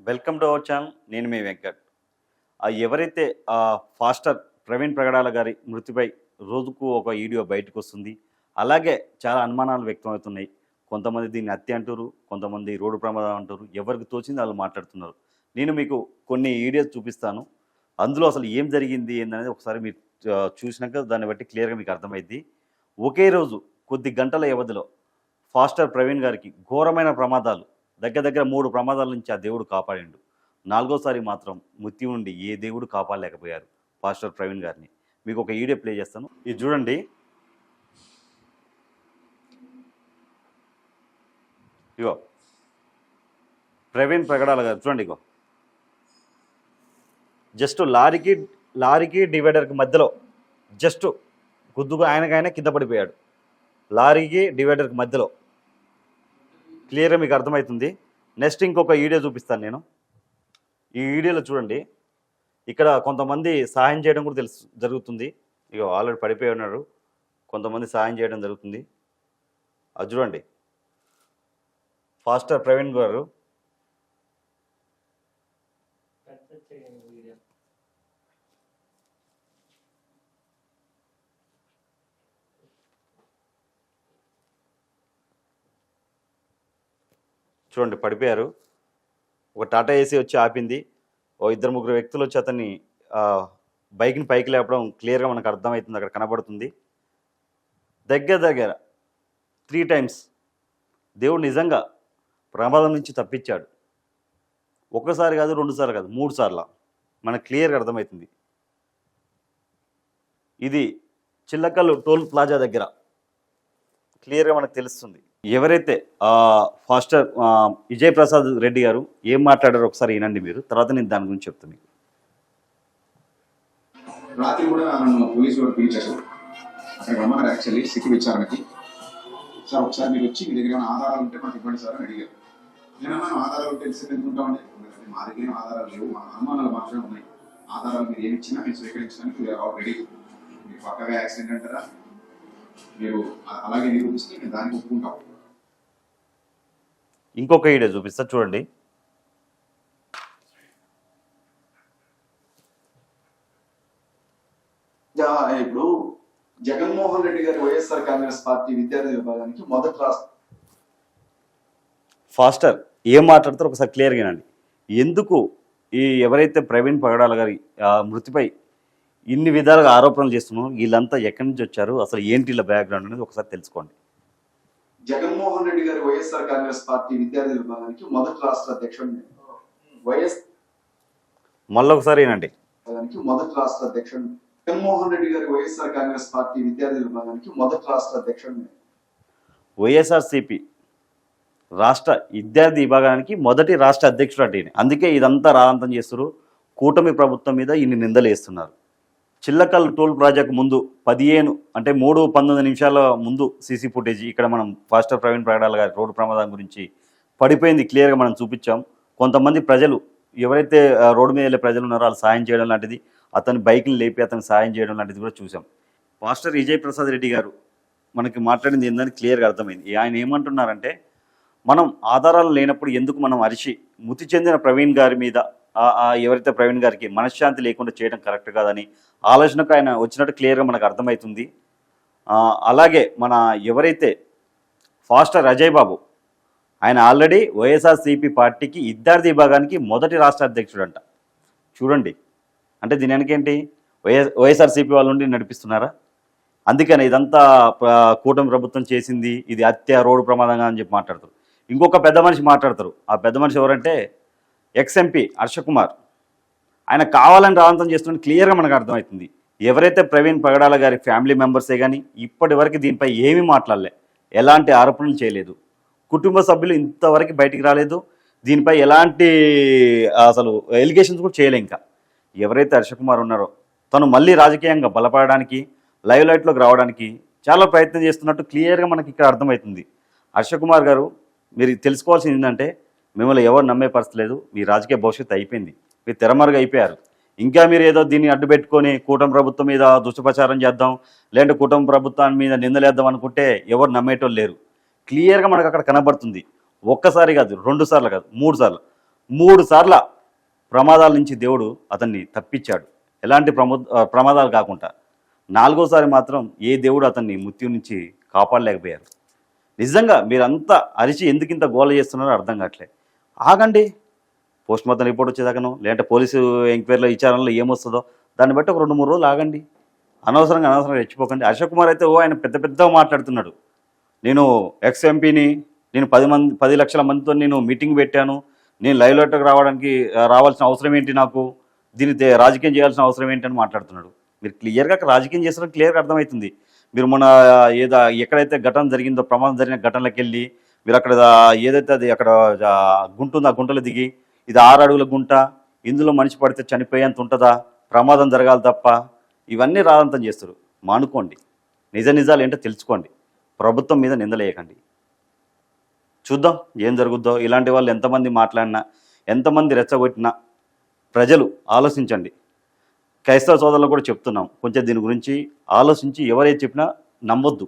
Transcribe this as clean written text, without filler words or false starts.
Welcome to our channel. నేను మీ వెంకట్. ఎవరైతే faster Praveen Pragadala గారి మృతిపై రోజుకు ఒక వీడియో బయటకు వస్తుంది. అలాగే చాలా అనుమానాలు వ్యక్తమవుతున్నాయి. కొంతమంది దీన్ని హత్య అంటారు, కొంతమంది రోడ్డు ప్రమాదం అంటారు. ఎవరికి తోచింది వాళ్ళు మాట్లాడుతున్నారు. నేను మీకు కొన్ని వీడియోస్ చూపిస్తాను. అందులో అసలు ఏం జరిగింది ఏందనేది ఒకసారి మీరు చూసినాక దాన్ని బట్టి క్లియర్గా మీకు అర్థమైద్ది. ఒకే రోజు కొద్ది గంటల వ్యవధిలో ఫాస్టర్ ప్రవీణ్ గారికి ఘోరమైన ప్రమాదాలు, దగ్గర 3 ప్రమాదాల నుంచి ఆ దేవుడు కాపాడిండు. 4వసారి మాత్రం మృత్యు నుండి ఏ దేవుడు కాపాడలేకపోయారు ఫాస్టర్ ప్రవీణ్ గారిని. మీకు ఒక వీడియో ప్లే చేస్తాను, ఇది చూడండి. ఇగో ప్రవీణ్ ప్రగడాల గారు చూడండి. ఇగో జస్ట్ లారీకి డివైడర్కి మధ్యలో జస్ట్ గుద్దుగా ఆయనకైనా కింద పడిపోయాడు. లారీకి డివైడర్కి మధ్యలో క్లియర్గా మీకు అర్థమవుతుంది. నెక్స్ట్ ఇంకొక వీడియో చూపిస్తాను నేను. ఈ వీడియోలో చూడండి, ఇక్కడ కొంతమంది సహాయం చేయడం కూడా జరుగుతుంది. ఇక ఆల్రెడీ పడిపోయి ఉన్నారు, కొంతమంది సహాయం చేయడం జరుగుతుంది. అది చూడండి, ఫాస్టర్ ప్రవీణ్ గారు చూడండి పడిపోయారు. ఒక టాటా ఏసీ వచ్చి ఆపింది. ఓ 2-3 వ్యక్తులు వచ్చి అతన్ని బైక్ని పైకి లేపడం క్లియర్గా మనకు అర్థమవుతుంది, అక్కడ కనబడుతుంది. దగ్గర 3 టైమ్స్ దేవుడు నిజంగా ప్రమాదం నుంచి తప్పించాడు. ఒక్కసారి కాదు, 2 సార్లు కాదు, 3 సార్లు మనకు క్లియర్గా అర్థమవుతుంది. ఇది చిల్లకల్లు టోల్ ప్లాజా దగ్గర క్లియర్గా మనకు తెలుస్తుంది. ఎవరైతే ఫాస్టర్ విజయ్ ప్రసాద్ రెడ్డి గారు ఏం మాట్లాడారో ఒకసారి వినండి మీరు, తర్వాత నేను దాని గురించి చెప్తాను మీకు. రాత్రి కూడా నన్ను పోలీసు వారు పిలిచారు, అక్కడ రమ్మన్నారు యాక్చువల్లీ సిటీ విచారణకి. సార్ ఒకసారి మీరు వచ్చి మీ దగ్గర ఏమైనా ఆధారాలు ఉంటే మాకు ఇవ్వండి సార్ అని అడిగారు. నేనన్నా ఆధారాలు తెలిసి ఎందుకుంటామండి, మా దగ్గర ఏం ఆధారాలు లేవు, మా అనుమానాలు మాత్రమే ఉన్నాయి. ఆధారాలు మీరు ఏమి ఇచ్చినా మేము స్వీకరించడానికి రెడీ. మీరు పక్కగా యాక్సిడెంట్ అంటారా, మీరు అలాగే నిరూపిస్తే నేను దానికి ఒప్పుకుంటాం. ఇంకొక వీడియో చూపిస్తా చూడండి. ఇప్పుడు జగన్మోహన్ రెడ్డి గారి వైఎస్ఆర్ కాంగ్రెస్ పార్టీ విద్యార్థి విభాగానికి మొదటి రాష్ట్ర ఫాస్టర్ ఏం మాట్లాడతారో ఒకసారి క్లియర్గా వినండి. ఎందుకు ఎవరైతే ప్రవీణ్ పగడాల గారి మృతిపై ఇన్ని విధాలుగా ఆరోపణలు చేస్తున్నారో వీళ్ళంతా ఎక్కడి నుంచి వచ్చారు, అసలు ఏంటి వీళ్ళ బ్యాక్గ్రౌండ్ అనేది ఒకసారి తెలుసుకోండి. జగన్మోహన్ రెడ్డి గారి వైఎస్ఆర్ కాంగ్రెస్ పార్టీ విద్యార్థి విభాగానికి మొదటి రాష్ట్ర అధ్యక్షుడిని మళ్ళొకసారి వినండి. మొదటి రాష్ట్ర అధ్యక్షుడిని జగన్మోహన్ రెడ్డి గారి వైఎస్ఆర్ కాంగ్రెస్ పార్టీ విద్యార్థి విభాగానికి మొదటి రాష్ట్ర అధ్యక్షుడిని వైఎస్ఆర్సీపీ రాష్ట్ర విద్యార్థి విభాగానికి మొదటి రాష్ట్ర అధ్యక్షుడు అంటే. అందుకే ఇదంతా రాదంతం చేస్తారు, కూటమి ప్రభుత్వం మీద ఇన్ని నిందలు వేస్తున్నారు. చిల్లకల్ టోల్ ప్లాజాకు ముందు 3:19 ముందు సీసీ ఫుటేజ్ ఇక్కడ మనం ఫాస్టర్ ప్రవీణ్ ప్రగడాల గారి రోడ్డు ప్రమాదం గురించి పడిపోయింది క్లియర్గా మనం చూపించాం. కొంతమంది ప్రజలు ఎవరైతే రోడ్డు మీద వెళ్ళే ప్రజలు ఉన్నారో వాళ్ళు సాయం చేయడం లాంటిది, అతని బైక్ని లేపి అతనికి సాయం చేయడం లాంటిది కూడా చూసాం. ఫాస్టర్ విజయ్ ప్రసాద్ రెడ్డి గారు మనకి మాట్లాడింది ఏందని క్లియర్గా అర్థమైంది. ఆయన ఏమంటున్నారంటే, మనం ఆధారాలు లేనప్పుడు ఎందుకు మనం అరిచి మృతి చెందిన ప్రవీణ్ గారి మీద ఎవరైతే ప్రవీణ్ గారికి మనశ్శాంతి లేకుండా చేయడం కరెక్ట్ కాదని ఆలోచనకు ఆయన వచ్చినట్టు క్లియర్గా మనకు అర్థమవుతుంది. అలాగే మన ఎవరైతే ఫాస్టర్ అజయ్ బాబు, ఆయన ఆల్రెడీ వైఎస్ఆర్సీపీ పార్టీకి విద్యార్థి విభాగానికి మొదటి రాష్ట్ర అధ్యక్షుడు అంట. చూడండి, అంటే దీని వెనకేంటి, వైఎస్ఆర్సీపీ వాళ్ళ నుండి నడిపిస్తున్నారా? అందుకని ఇదంతా కూటమి ప్రభుత్వం చేసింది, ఇది హత్య, రోడ్డు ప్రమాదంగా అని చెప్పి మాట్లాడతారు. ఇంకొక పెద్ద మనిషి మాట్లాడతారు. ఆ పెద్ద మనిషి ఎవరంటే ఎక్స్ఎంపీ హర్షకుమార్. ఆయన కావాలని రావంతం చేస్తున్న క్లియర్గా మనకు అర్థమవుతుంది. ఎవరైతే ప్రవీణ్ పగడాల గారి ఫ్యామిలీ మెంబర్సే కానీ ఇప్పటి వరకు దీనిపై ఏమీ మాట్లాడలే, ఎలాంటి ఆరోపణలు చేయలేదు, కుటుంబ సభ్యులు ఇంతవరకు బయటికి రాలేదు, దీనిపై ఎలాంటి అసలు ఎలిగేషన్స్ కూడా చేయలే. ఇంకా ఎవరైతే హర్షకుమార్ ఉన్నారో తను మళ్ళీ రాజకీయంగా బలపడడానికి, లైవ్ లైట్లోకి రావడానికి చాలా ప్రయత్నం చేస్తున్నట్టు క్లియర్గా మనకి ఇక్కడ అర్థమవుతుంది. హర్షకుమార్ గారు, మీరు తెలుసుకోవాల్సింది ఏంటంటే, మిమ్మల్ని ఎవరు నమ్మే పరిస్థితి లేదు, మీ రాజకీయ భవిష్యత్తు అయిపోయింది, మీరు తెరమరుగు అయిపోయారు. ఇంకా మీరు ఏదో దీన్ని అడ్డు పెట్టుకొని కూటమి ప్రభుత్వం మీద దుష్ప్రచారం చేద్దాం, లేదంటే కూటమి ప్రభుత్వాన్ని మీద నిందలేద్దాం అనుకుంటే ఎవరు నమ్మేటోళ్ళు లేరు. క్లియర్గా మనకు అక్కడ కనబడుతుంది. ఒక్కసారి కాదు, 2 సార్లు కాదు, 3 సార్లు 3 సార్ల ప్రమాదాల నుంచి దేవుడు అతన్ని తప్పించాడు, ఎలాంటి ప్రమాదాలు కాకుండా. 4వసారి మాత్రం ఏ దేవుడు అతన్ని మృత్యు నుంచి కాపాడలేకపోయారు. నిజంగా మీరంతా అరిచి ఎందుకు ఇంత గోల చేస్తున్నారో అర్థం కావట్లేదు. ఆగండి, పోస్ట్ మార్టం రిపోర్ట్ వచ్చేదాకాను, లేదంటే పోలీసు ఎంక్వైరీలో విచారణలో ఏమొస్తుందో దాన్ని బట్టి ఒక 2-3 రోజులు ఆగండి. అనవసరంగా రెచ్చిపోకండి. అశోక్ కుమార్ అయితే ఆయన పెద్దగా మాట్లాడుతున్నాడు. నేను ఎక్స్ ఎంపీని, నేను 10 లక్షల మందితో నేను మీటింగ్ పెట్టాను, నేను లైవ్ లెటర్కి రావాల్సిన అవసరం ఏంటి, నాకు దీన్ని రాజకీయం చేయాల్సిన అవసరం ఏంటి అని మాట్లాడుతున్నాడు. మీరు క్లియర్గా రాజకీయం చేస్తారని క్లియర్గా అర్థమవుతుంది. మీరు మొన్న ఎక్కడైతే ఘటన జరిగిందో, ప్రమాదం జరిగిన ఘటనలకు వెళ్ళి మీరు అక్కడ ఏదైతే అది అక్కడ గుంట ఉందో ఆ గుంటలో దిగి ఇది 6 అడుగుల గుంట, ఇందులో మనిషి పడితే చనిపోయేంత ఉంటుందా, ప్రమాదం జరగాలి తప్ప, ఇవన్నీ రాదంతం చేస్తారు. మానుకోండి, నిజాలు ఏంటో తెలుసుకోండి, ప్రభుత్వం మీద నిందలేయకండి. చూద్దాం ఏం జరుగుద్దో. ఇలాంటి వాళ్ళు ఎంతమంది మాట్లాడినా, ఎంతమంది రెచ్చగొట్టినా ప్రజలు ఆలోచించండి. క్రైస్తవ సోదరులు కూడా చెప్తున్నాం, కొంచెం దీని గురించి ఆలోచించి ఎవరైతే చెప్పినా నమ్మొద్దు.